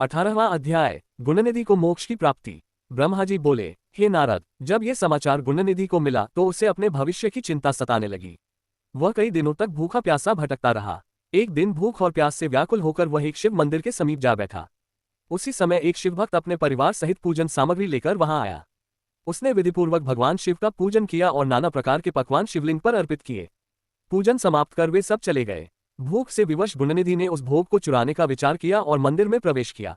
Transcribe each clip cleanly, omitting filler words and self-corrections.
18वां अध्याय गुणनिधि को मोक्ष की प्राप्ति। ब्रह्मा जी बोले, हे नारद, जब ये समाचार गुणनिधि को मिला तो उसे अपने भविष्य की चिंता सताने लगी। वह कई दिनों तक भूखा प्यासा भटकता रहा। एक दिन भूख और प्यास से व्याकुल होकर वह एक शिव मंदिर के समीप जा बैठा। उसी समय एक शिवभक्त अपने परिवार सहित पूजन सामग्री लेकर वहां आया। उसने विधिपूर्वक भगवान शिव का पूजन किया और नाना प्रकार के पकवान शिवलिंग पर अर्पित किए। पूजन समाप्त कर वे सब चले गए। भूख से विवश गुणनिधि ने उस भोग को चुराने का विचार किया और मंदिर में प्रवेश किया।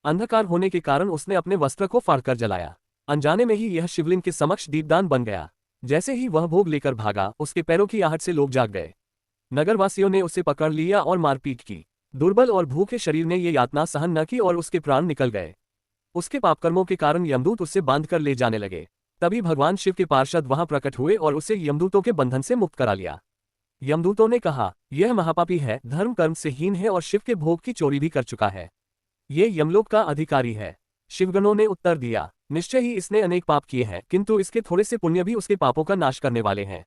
अंधकार होने के कारण उसने अपने वस्त्र को फाड़कर जलाया। अनजाने में ही यह शिवलिंग के समक्ष दीपदान बन गया। जैसे ही वह भोग लेकर भागा, उसके पैरों की आहट से लोग जाग गए। नगरवासियों ने उसे पकड़ लिया और मारपीट की। दुर्बल और भूखे शरीर ने ये यातना सहन न की और उसके प्राण निकल गए। उसके पापकर्मों के कारण यमदूत उससे बांधकर ले जाने लगे। तभी भगवान शिव के पार्षद वहां प्रकट हुए और उसे यमदूतों के बंधन से मुक्त करा लिया। यमदूतों ने कहा, यह महापापी है, धर्म कर्म से हीन है और शिव के भोग की चोरी भी कर चुका है। ये यमलोक का अधिकारी है। शिवगणों ने उत्तर दिया, निश्चय ही इसने अनेक पाप किए हैं, किंतु इसके थोड़े से पुण्य भी उसके पापों का नाश करने वाले हैं।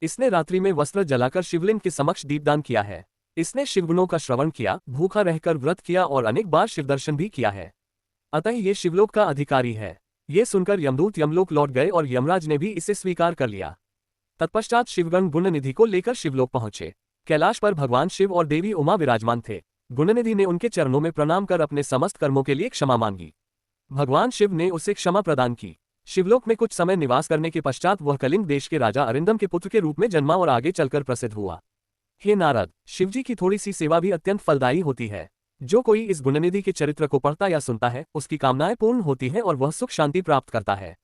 इसने रात्रि में वस्त्र जलाकर शिवलिंग के समक्ष दीपदान किया है। इसने शिवगुणों का श्रवण किया, भूखा रहकर व्रत किया और अनेक बार शिवदर्शन भी किया है। अतः ये शिवलोक का अधिकारी है। ये सुनकर यमदूत यमलोक लौट गए और यमराज ने भी इसे स्वीकार कर लिया। तत्पश्चात शिवगण गुणनिधि को लेकर शिवलोक पहुंचे। कैलाश पर भगवान शिव और देवी उमा विराजमान थे। गुणनिधि ने उनके चरणों में प्रणाम कर अपने समस्त कर्मों के लिए क्षमा मांगी। भगवान शिव ने उसे क्षमा प्रदान की। शिवलोक में कुछ समय निवास करने के पश्चात वह कलिंग देश के राजा अरिंदम के पुत्र के रूप में जन्मा और आगे चलकर प्रसिद्ध हुआ। हे नारद, शिवजी की थोड़ी सी सेवा भी अत्यंत फलदायी होती है। जो कोई इस गुणनिधि के चरित्र को पढ़ता या सुनता है, उसकी कामनाएं पूर्ण होती हैं और वह सुख शांति प्राप्त करता है।